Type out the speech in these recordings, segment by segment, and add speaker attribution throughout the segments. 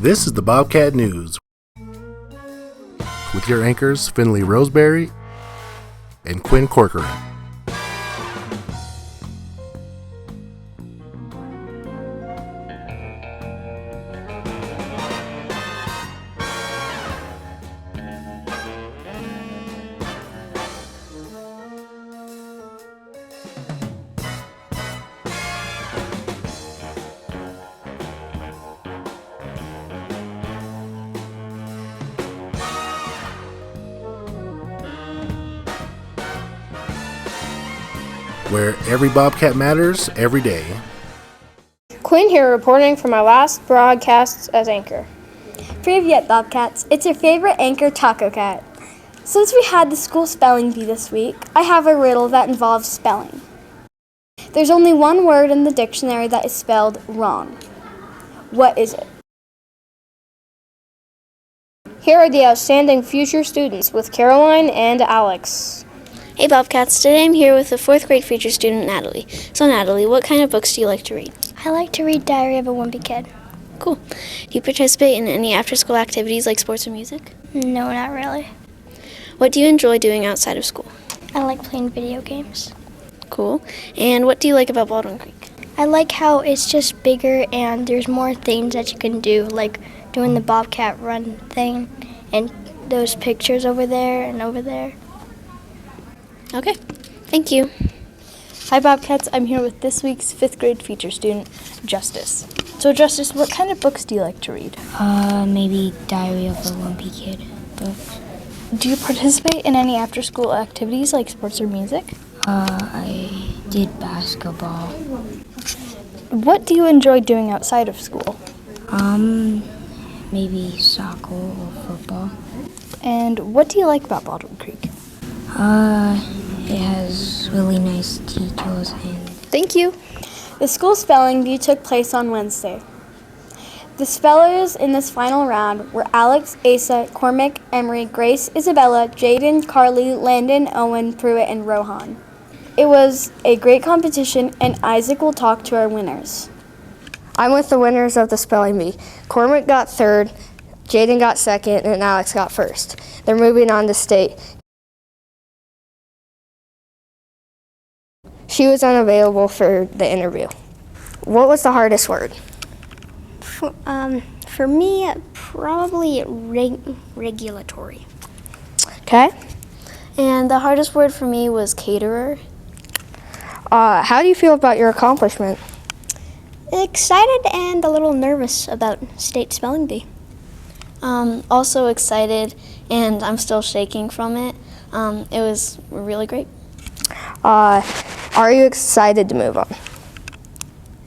Speaker 1: This is the Bobcat News with your anchors Finley Roseberry and Quinn Corcoran. Where every Bobcat matters every day.
Speaker 2: Quinn here reporting for my last broadcast as anchor.
Speaker 3: Привет, Bobcats. It's your favorite anchor, Taco Cat. Since we had the school spelling bee this week, I have a riddle that involves spelling. There's only one word in the dictionary that is spelled wrong. What is it?
Speaker 2: Here are the outstanding future students with Caroline and Alex.
Speaker 4: Hey Bobcats, today I'm here with the 4th grade future student, Natalie. So Natalie, what kind of books do you like to read?
Speaker 5: I like to read Diary of a Wimpy Kid.
Speaker 4: Cool. Do you participate in any after-school activities like sports or music?
Speaker 5: No, not really.
Speaker 4: What do you enjoy doing outside of school?
Speaker 5: I like playing video games.
Speaker 4: Cool. And what do you like about Baldwin Creek?
Speaker 5: I like how it's just bigger and there's more things that you can do, like doing the Bobcat run thing and those pictures over there and over there.
Speaker 4: Okay, thank you.
Speaker 6: Hi Bobcats, I'm here with this week's 5th grade feature student, Justice. So Justice, what kind of books do you like to read?
Speaker 7: Maybe Diary of a Wimpy Kid books.
Speaker 6: Do you participate in any after-school activities like sports or music?
Speaker 7: I did basketball.
Speaker 6: What do you enjoy doing outside of school?
Speaker 7: Maybe soccer or football.
Speaker 6: And what do you like about Baldwin Creek?
Speaker 7: It has really nice teachers and...
Speaker 4: Thank you.
Speaker 3: The school spelling bee took place on Wednesday. The spellers in this final round were Alex, Asa, Cormac, Emery, Grace, Isabella, Jaden, Carly, Landon, Owen, Pruitt, and Rohan. It was a great competition, and Isaac will talk to our winners.
Speaker 2: I'm with the winners of the spelling bee. Cormac got 3rd, Jaden got 2nd, and Alex got 1st. They're moving on to state. She was unavailable for the interview. What was the hardest word?
Speaker 5: For me, probably regulatory.
Speaker 2: Okay.
Speaker 4: And the hardest word for me was caterer.
Speaker 2: How do you feel about your accomplishment?
Speaker 5: Excited and a little nervous about state spelling bee.
Speaker 4: Also excited, and I'm still shaking from it. It was really great.
Speaker 2: Are you excited to move on?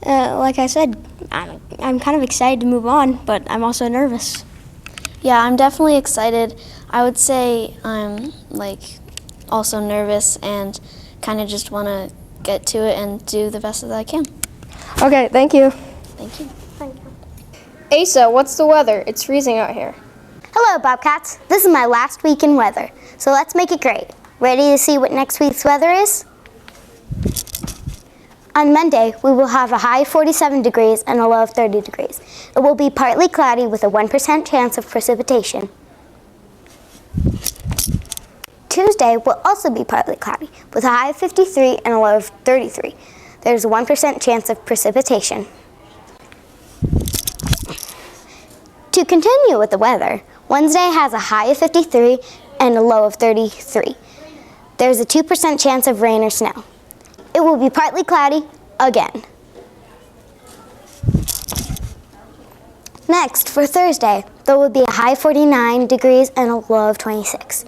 Speaker 5: Like I said, I'm kind of excited to move on, but I'm also nervous.
Speaker 4: Yeah, I'm definitely excited. I would say I'm also nervous and kind of just want to get to it and do the best that I can.
Speaker 2: Okay, thank you.
Speaker 4: Thank you.
Speaker 2: Asa, what's the weather? It's freezing out here.
Speaker 8: Hello, Bobcats. This is my last week in weather, so let's make it great. Ready to see what next week's weather is? On Monday, we will have a high of 47 degrees and a low of 30 degrees. It will be partly cloudy with a 1% chance of precipitation. Tuesday will also be partly cloudy with a high of 53 and a low of 33. There's a 1% chance of precipitation. To continue with the weather, Wednesday has a high of 53 and a low of 33. There's a 2% chance of rain or snow. It will be partly cloudy again. Next, for Thursday, there will be a high of 49 degrees and a low of 26.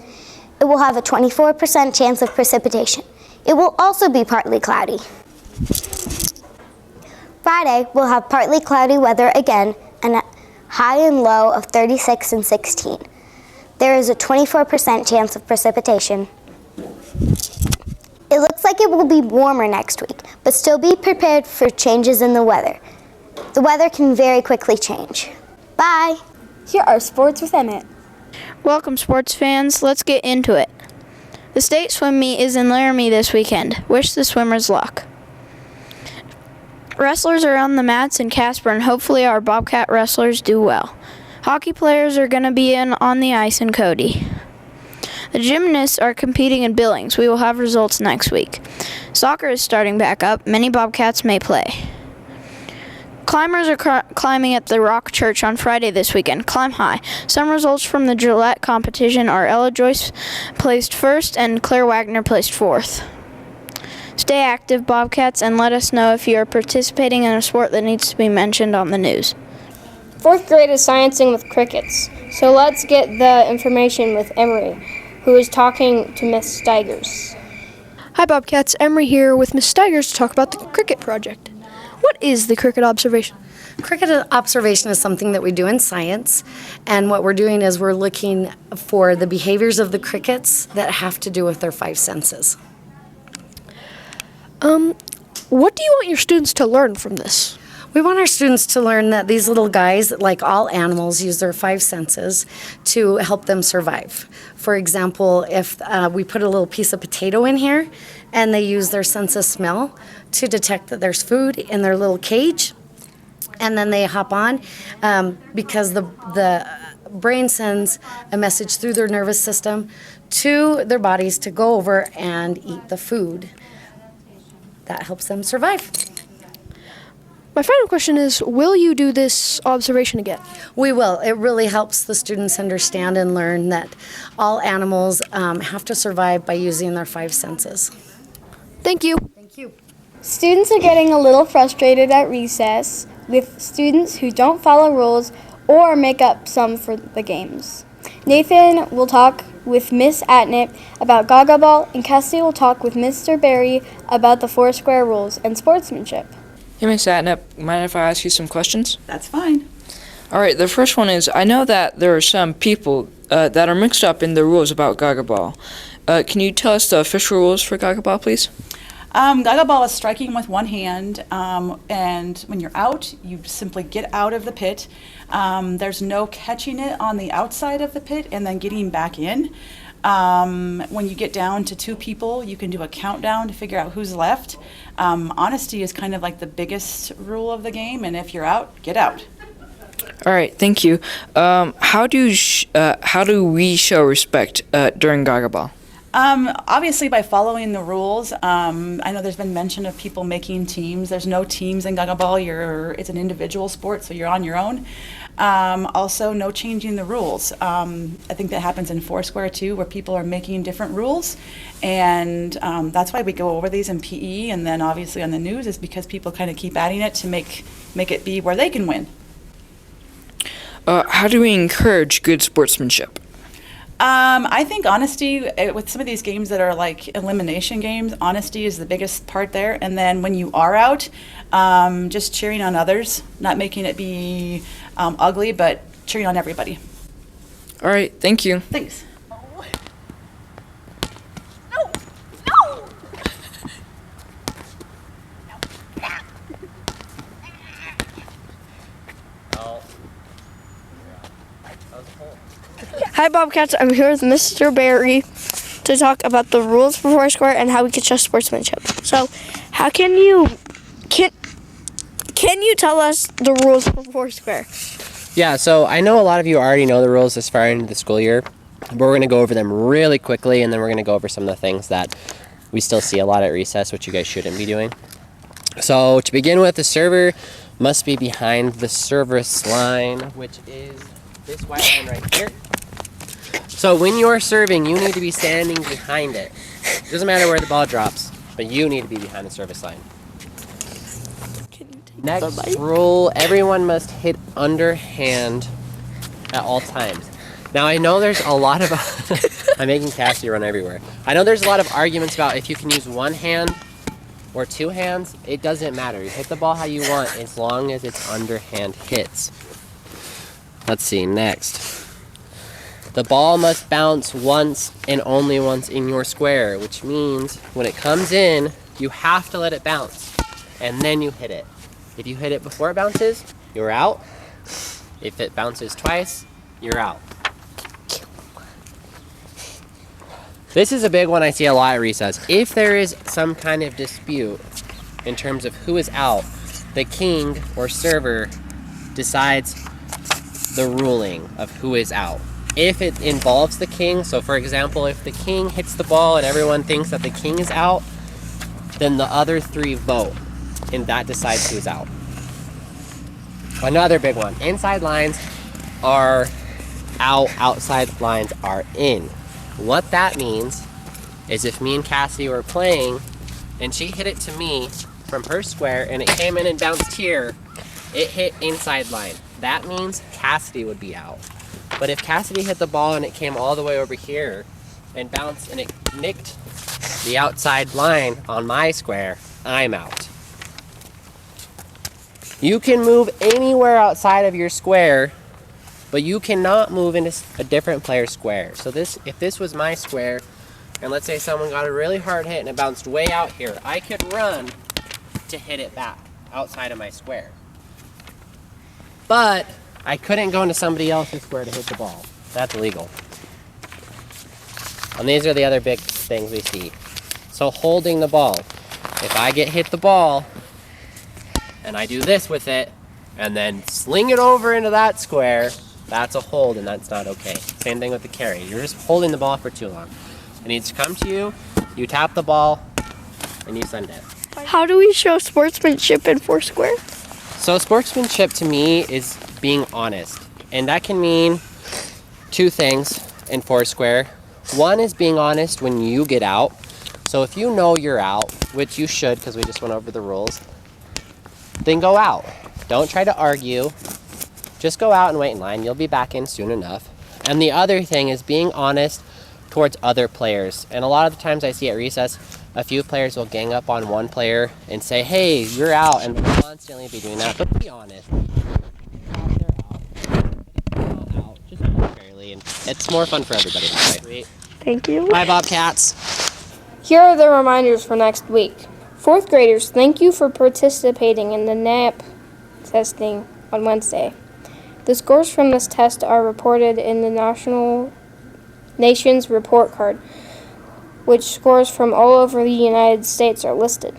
Speaker 8: It will have a 24% chance of precipitation. It will also be partly cloudy. Friday, we'll have partly cloudy weather again and a high and low of 36 and 16. There is a 24% chance of precipitation. It looks like it will be warmer next week, but still be prepared for changes in the weather. The weather can very quickly change. Bye!
Speaker 3: Here are sports with Emmett.
Speaker 6: Welcome sports fans, let's get into it. The state swim meet is in Laramie this weekend. Wish the swimmers luck. Wrestlers are on the mats in Casper, and hopefully our Bobcat wrestlers do well.
Speaker 9: Hockey players are going to be on the ice in Cody. The gymnasts are competing in Billings. We will have results next week. Soccer is starting back up. Many Bobcats may play. Climbers are climbing at the Rock Church on Friday this weekend. Climb high. Some results from the Gillette competition are Ella Joyce placed first and Claire Wagner placed fourth. Stay active, Bobcats, and let us know if you are participating in a sport that needs to be mentioned on the news.
Speaker 10: 4th grade is sciencing with crickets, so let's get the information with Emery, who is talking to Miss Steigers.
Speaker 11: Hi Bobcats, Emery here with Miss Steigers to talk about the cricket project. What is the cricket observation?
Speaker 12: Cricket observation is something that we do in science, and what we're doing is we're looking for the behaviors of the crickets that have to do with their 5 senses.
Speaker 11: What do you want your students to learn from this?
Speaker 12: We want our students to learn that these little guys, like all animals, use their 5 senses to help them survive. For example, if we put a little piece of potato in here and they use their sense of smell to detect that there's food in their little cage, and then they hop on because the brain sends a message through their nervous system to their bodies to go over and eat the food. That helps them survive.
Speaker 11: My final question is, will you do this observation again?
Speaker 12: We will. It really helps the students understand and learn that all animals have to survive by using their 5 senses.
Speaker 11: Thank you.
Speaker 12: Thank you.
Speaker 3: Students are getting a little frustrated at recess with students who don't follow rules or make up some for the games. Nathan will talk with Miss Atnip about Gaga Ball, and Cassidy will talk with Mr. Barry about the 4 square rules and sportsmanship.
Speaker 13: Hey, Miss Atnip, mind if I ask you some questions?
Speaker 14: That's fine.
Speaker 13: All right, the first one is, I know that there are some people that are mixed up in the rules about Gaga Ball. Can you tell us the official rules for Gaga Ball, please?
Speaker 14: Gaga Ball is striking with one hand, and when you're out, you simply get out of the pit. There's no catching it on the outside of the pit and then getting back in. When you get down to 2 people, you can do a countdown to figure out who's left. Honesty is kind of like the biggest rule of the game, and if you're out, get out.
Speaker 13: All right, thank you. How do we show respect during Gaga Ball?
Speaker 14: Obviously by following the rules. I know there's been mention of people making teams. There's no teams in Gaga Ball. It's an individual sport, so you're on your own. Also, no changing the rules. I think that happens in 4 square too, where people are making different rules, and that's why we go over these in PE, and then obviously on the news is because people kind of keep adding it to make it be where they can win.
Speaker 13: How do we encourage good sportsmanship?
Speaker 14: I think honesty, with some of these games that are like elimination games, honesty is the biggest part there. And then when you are out, just cheering on others, not making it be ugly, but cheering on everybody.
Speaker 13: All right, thank you.
Speaker 14: Thanks.
Speaker 2: Hi Bobcats, I'm here with Mr. Barry to talk about the rules for 4 square and how we can show sportsmanship. So, how can you tell us the rules for 4 square?
Speaker 15: Yeah, so I know a lot of you already know the rules this far into the school year, but we're going to go over them really quickly, and then we're going to go over some of the things that we still see a lot at recess, which you guys shouldn't be doing. So to begin with, the server must be behind the service line, which is this white line right here. So when you're serving, you need to be standing behind it. It doesn't matter where the ball drops, but you need to be behind the service line. Next rule, everyone must hit underhand at all times. Now I know there's a lot of, I'm making Cassie run everywhere. I know there's a lot of arguments about if you can use one hand or 2 hands. It doesn't matter. You hit the ball how you want as long as it's underhand hits. Let's see, next. The ball must bounce once and only once in your square, which means when it comes in, you have to let it bounce, and then you hit it. If you hit it before it bounces, you're out. If it bounces twice, you're out. This is a big one I see a lot at recess. If there is some kind of dispute in terms of who is out, the king or server decides the ruling of who is out. If it involves the king, so for example, if the king hits the ball and everyone thinks that the king is out, then the other 3 vote, and that decides who's out. Another big one, inside lines are out, outside lines are in. What that means is if me and Cassie were playing and she hit it to me from her square and it came in and bounced here, it hit inside line. That means Cassidy would be out. But if Cassidy hit the ball and it came all the way over here and bounced and it nicked the outside line on my square, I'm out. You can move anywhere outside of your square, but you cannot move into a different player's square. So if this was my square, and let's say someone got a really hard hit and it bounced way out here, I could run to hit it back outside of my square. But I couldn't go into somebody else's square to hit the ball. That's illegal. And these are the other big things we see. So holding the ball. If I get hit the ball and I do this with it and then sling it over into that square, that's a hold and that's not okay. Same thing with the carry. You're just holding the ball for too long. It needs to come to you, you tap the ball, and you send it.
Speaker 3: How do we show sportsmanship in Foursquare?
Speaker 15: So sportsmanship to me is being honest. And that can mean 2 things in Foursquare. One is being honest when you get out. So if you know you're out, which you should because we just went over the rules, then go out. Don't try to argue. Just go out and wait in line. You'll be back in soon enough. And the other thing is being honest towards other players. And a lot of the times I see at recess, a few players will gang up on one player and say, hey, you're out, and we'll constantly be doing that. But be honest. They're out. Just play fairly, and it's more fun for everybody that way.
Speaker 3: Thank you.
Speaker 15: Bye, Bobcats.
Speaker 10: Here are the reminders for next week. 4th graders, thank you for participating in the NAP testing on Wednesday. The scores from this test are reported in the Nation's report card, which scores from all over the United States are listed.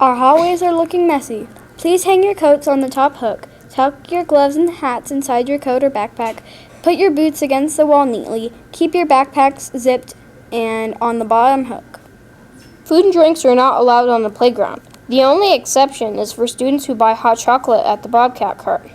Speaker 3: Our hallways are looking messy. Please hang your coats on the top hook. Tuck your gloves and hats inside your coat or backpack. Put your boots against the wall neatly. Keep your backpacks zipped and on the bottom hook.
Speaker 10: Food and drinks are not allowed on the playground. The only exception is for students who buy hot chocolate at the Bobcat cart.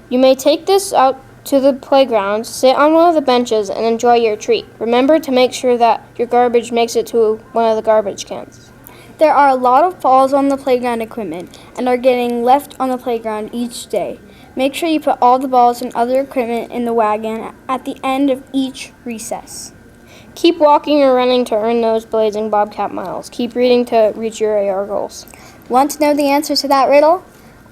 Speaker 10: You may take this out to the playground, sit on one of the benches, and enjoy your treat. Remember to make sure that your garbage makes it to one of the garbage cans.
Speaker 3: There are a lot of balls on the playground equipment and are getting left on the playground each day. Make sure you put all the balls and other equipment in the wagon at the end of each recess.
Speaker 10: Keep walking or running to earn those blazing Bobcat miles. Keep reading to reach your AR goals.
Speaker 3: Want to know the answer to that riddle?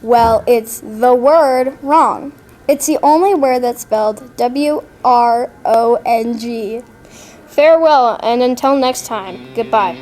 Speaker 3: Well, it's the word wrong. It's the only word that's spelled W-R-O-N-G.
Speaker 10: Farewell, and until next time, goodbye.